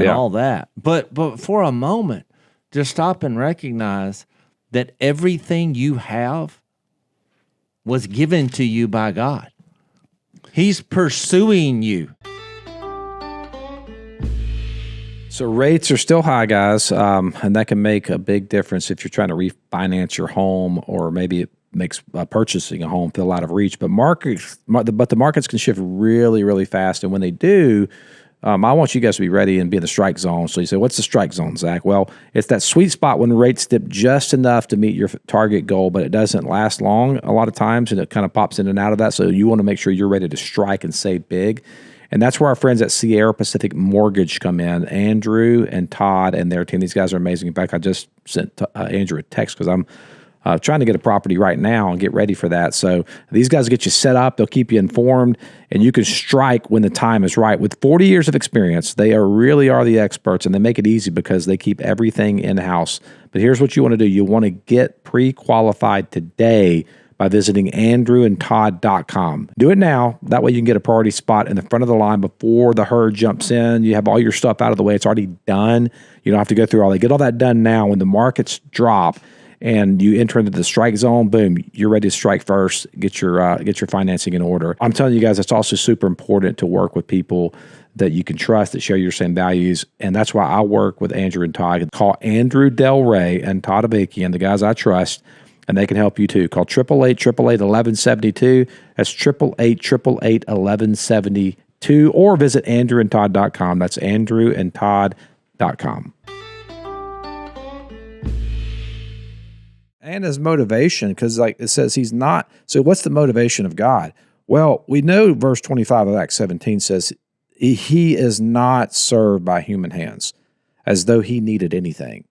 all that. But for a moment, just stop and recognize that everything you have was given to you by God. He's pursuing you. So rates are still high, guys, and that can make a big difference if you're trying to refinance your home, or maybe it makes purchasing a home feel out of reach. But the markets can shift really, really fast, and when they do, I want you guys to be ready and be in the strike zone. So you say, what's the strike zone, Zach? Well, it's that sweet spot when rates dip just enough to meet your target goal, but it doesn't last long a lot of times, and it kind of pops in and out of that. So you want to make sure you're ready to strike and save big. And that's where our friends at Sierra Pacific Mortgage come in, Andrew and Todd and their team. These guys are amazing. In fact, I just sent Andrew a text because I'm trying to get a property right now and get ready for that. So these guys get you set up. They'll keep you informed, and you can strike when the time is right. With 40 years of experience, they really are the experts, and they make it easy because they keep everything in-house. But here's what you want to do. You want to get pre-qualified today by visiting andrewandtodd.com. Do it now. That way you can get a priority spot in the front of the line before the herd jumps in. You have all your stuff out of the way. It's already done. You don't have to go through all that. Get all that done now. When the markets drop and you enter into the strike zone, boom, you're ready to strike first. Get your financing in order. I'm telling you guys, it's also super important to work with people that you can trust, that share your same values. And that's why I work with Andrew and Todd. Call Andrew Del Rey and Todd Abakian, the guys I trust, and they can help you too. Call 888-888-1172. That's 888-888-1172. Or visit andrewandtodd.com. That's andrewandtodd.com. And as motivation, because like it says he's not. So what's the motivation of God? Well, we know verse 25 of Acts 17 says he is not served by human hands as though he needed anything.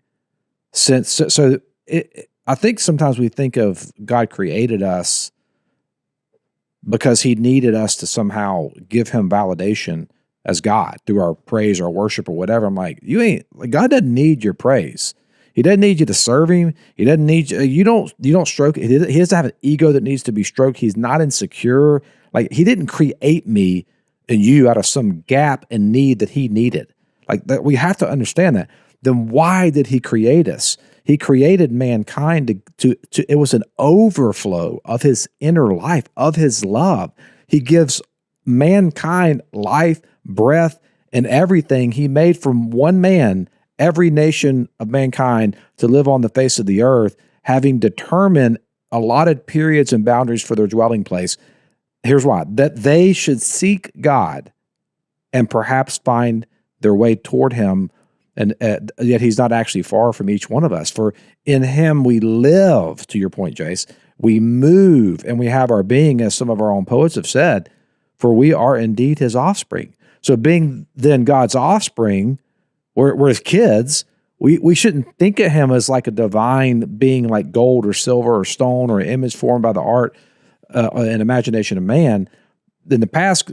I think sometimes we think of God created us because he needed us to somehow give him validation as God through our praise or worship or whatever. I'm like, God doesn't need your praise. He doesn't need you to serve him. He doesn't need you. You don't stroke. He doesn't have an ego that needs to be stroked. He's not insecure. Like, he didn't create me and you out of some gap and need that he needed. Like that, we have to understand that. Then why did he create us? He created mankind to it was an overflow of his inner life, of his love. He gives mankind life, breath, and everything. He made from one man every nation of mankind to live on the face of the earth, having determined allotted periods and boundaries for their dwelling place. Here's why: that they should seek God and perhaps find their way toward him And yet he's not actually far from each one of us. For in him we live, to your point, Jase, we move and we have our being, as some of our own poets have said, for we are indeed his offspring. So being then God's offspring, we're his kids, we shouldn't think of him as like a divine being like gold or silver or stone or an image formed by the art and imagination of man. In the past,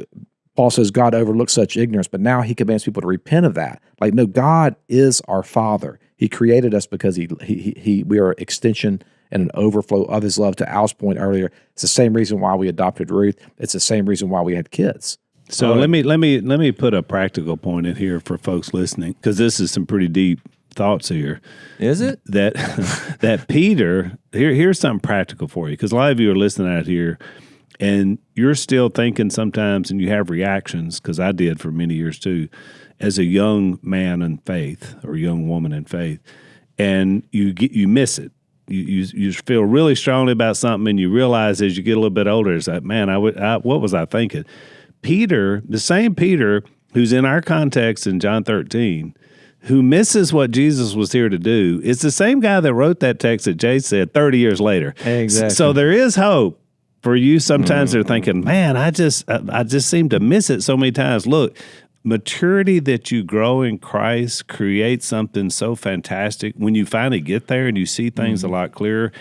Paul says God overlooks such ignorance, but now he commands people to repent of that. Like, no, God is our Father. He created us because we are an extension and an overflow of his love. To Al's point earlier, it's the same reason why we adopted Ruth. It's the same reason why we had kids. So let me put a practical point in here for folks listening, because this is some pretty deep thoughts here. Is it? That Peter, here's something practical for you, because a lot of you are listening out here, and you're still thinking sometimes, and you have reactions, because I did for many years too, as a young man in faith or young woman in faith, and you miss it. You feel really strongly about something, and you realize as you get a little bit older, it's like, man, what was I thinking? Peter, the same Peter who's in our context in John 13, who misses what Jesus was here to do, is the same guy that wrote that text that Jase said 30 years later. Exactly. So there is hope for you. Sometimes they're thinking, man, I just seem to miss it so many times. Look, maturity that you grow in Christ creates something so fantastic. When you finally get there and you see things a lot clearer,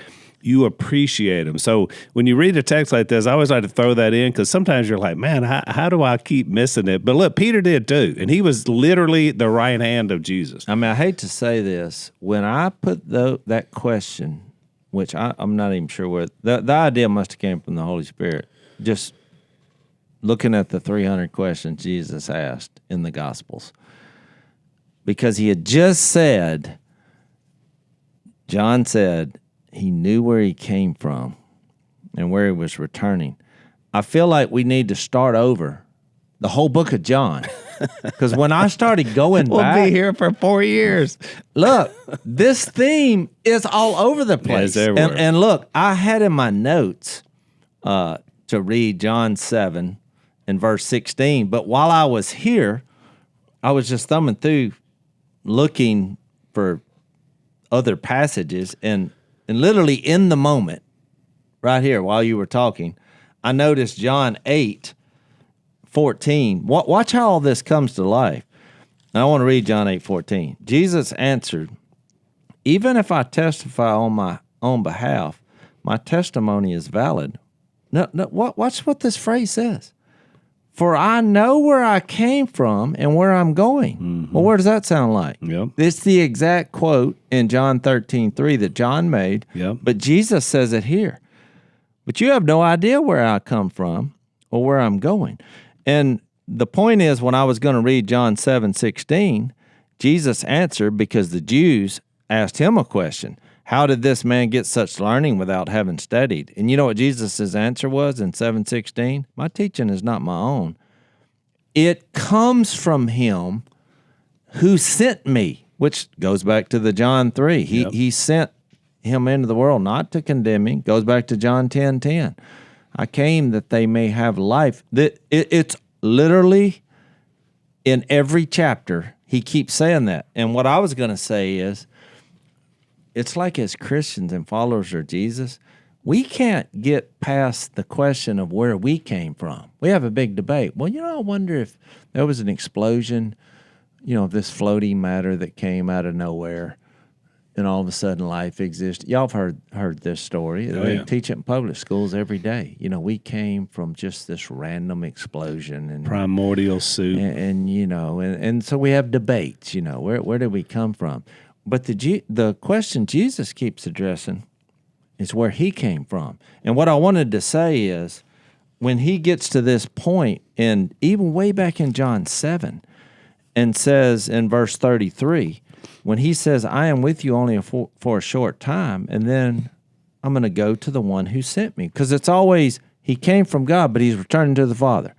you appreciate them. So when you read a text like this, I always like to throw that in, because sometimes you're like, man, how do I keep missing it? But look, Peter did too, and he was literally the right hand of Jesus. I mean, I hate to say this. When I put that question, which I'm not even sure where, the idea must have came from the Holy Spirit, just looking at the 300 questions Jesus asked in the Gospels. Because he had just said, John said, he knew where he came from and where he was returning. I feel like we need to start over the whole book of John. Because when I started going back... We'll be here for 4 years. Look, this theme is all over the place. Yes, everywhere. And look, I had in my notes to read John 7 and verse 16. But while I was here, I was just thumbing through looking for other passages, and literally in the moment, right here, while you were talking, I noticed John 8:14. Watch how all this comes to life. And I want to read John 8:14. Jesus answered, even if I testify on my own behalf, my testimony is valid. No, watch what this phrase says. For I know where I came from and where I'm going. Mm-hmm. Well, where does that sound like? Yep. It's the exact quote in John 13:3 that John made, yep. But Jesus says it here. But you have no idea where I come from or where I'm going. And the point is, when I was going to read John 7:16, Jesus answered because the Jews asked him a question. How did this man get such learning without having studied? And you know what Jesus' answer was in 7:16? My teaching is not my own. It comes from him who sent me, which goes back to the John 3. He sent him into the world not to condemn him. Goes back to John 10:10. I came that they may have life. It's literally in every chapter. He keeps saying that. And what I was going to say is, it's like as Christians and followers of Jesus, we can't get past the question of where we came from. We have a big debate. Well, I wonder if there was an explosion, of this floating matter that came out of nowhere, and all of a sudden life exists. Y'all have heard this story. They teach it in public schools every day. We came from just this random explosion and primordial soup, and so we have debates. Where did we come from? But the question Jesus keeps addressing is where he came from. And what I wanted to say is, when he gets to this point, and even way back in John 7, and says in verse 33, when he says, I am with you only for a short time, and then I'm going to go to the one who sent me. Because it's always, he came from God, but he's returning to the Father.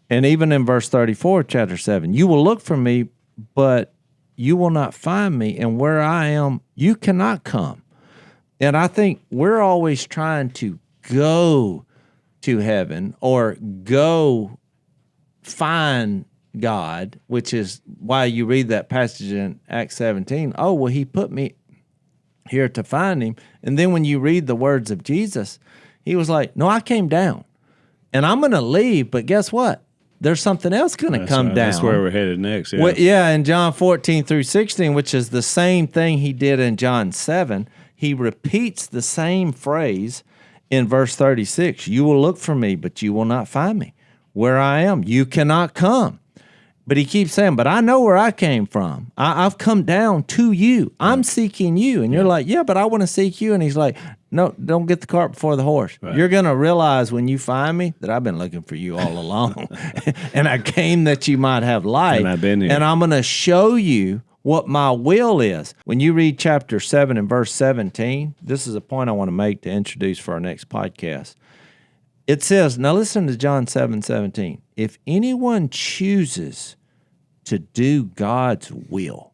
And even in verse 34, chapter 7, you will look for me, but you will not find me, and where I am, you cannot come. And I think we're always trying to go to heaven or go find God, which is why you read that passage in Acts 17. Oh, well, he put me here to find him. And then when you read the words of Jesus, he was like, no, I came down and I'm going to leave. But guess what? There's something else going to come down. That's where we're headed next. Yeah. Well, yeah, in John 14 through 16, which is the same thing he did in John 7, he repeats the same phrase in verse 36. You will look for me, but you will not find me. Where I am, you cannot come. But he keeps saying, but I know where I came from. I've come down to you. I'm seeking you. And you're like, yeah, but I want to seek you. And he's like, no, don't get the cart before the horse. Right. You're going to realize when you find me that I've been looking for you all along. And I came that you might have life. And I've been here. And I'm going to show you what my will is. When you read chapter 7 and verse 17, this is a point I want to make to introduce for our next podcast. It says, now listen to John 7:17. If anyone chooses to do God's will,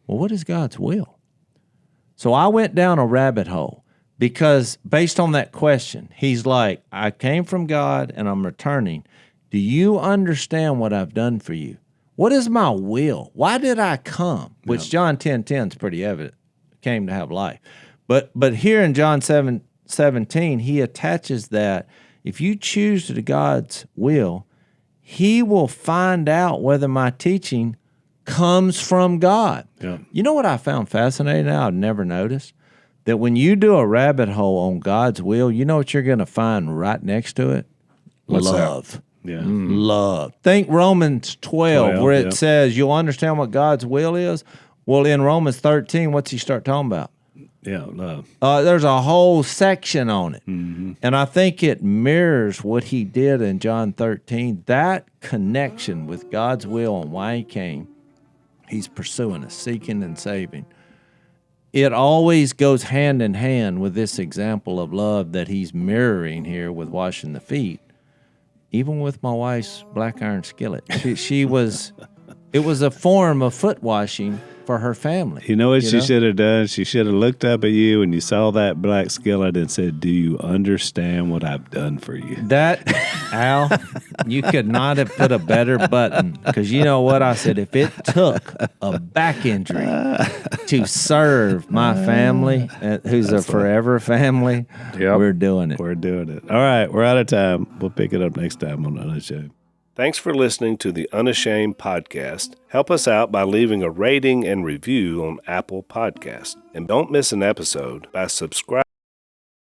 well, what is God's will? So I went down a rabbit hole because based on that question, he's like, I came from God and I'm returning. Do you understand what I've done for you? What is my will? Why did I come? Which John 10:10 is pretty evident. Came to have life. But here in John 7:17, he attaches that if you choose to do God's will, he will find out whether my teaching comes from God. Yeah. You know what I found fascinating now? I'd never noticed? That when you do a rabbit hole on God's will, you know what you're going to find right next to it? What's love. that? Yeah. Love. Think Romans 12 where it says you'll understand what God's will is. Well, in Romans 13, what's he start talking about? Yeah, love. There's a whole section on it. Mm-hmm. And I think it mirrors what he did in John 13. That connection with God's will and why he came, he's pursuing us, seeking and saving. It always goes hand in hand with this example of love that he's mirroring here with washing the feet. Even with my wife's black iron skillet. It was a form of foot washing for her family. You know what she should have done? She should have looked up at you and you saw that black skillet and said, do you understand what I've done for you? That, Al, you could not have put a better button. Because you know what I said? If it took a back injury to serve my family, who's a forever family, we're doing it. We're doing it. All right, we're out of time. We'll pick it up next time on Unashamed. Thanks for listening to the Unashamed podcast. Help us out by leaving a rating and review on Apple Podcasts. And don't miss an episode by subscribing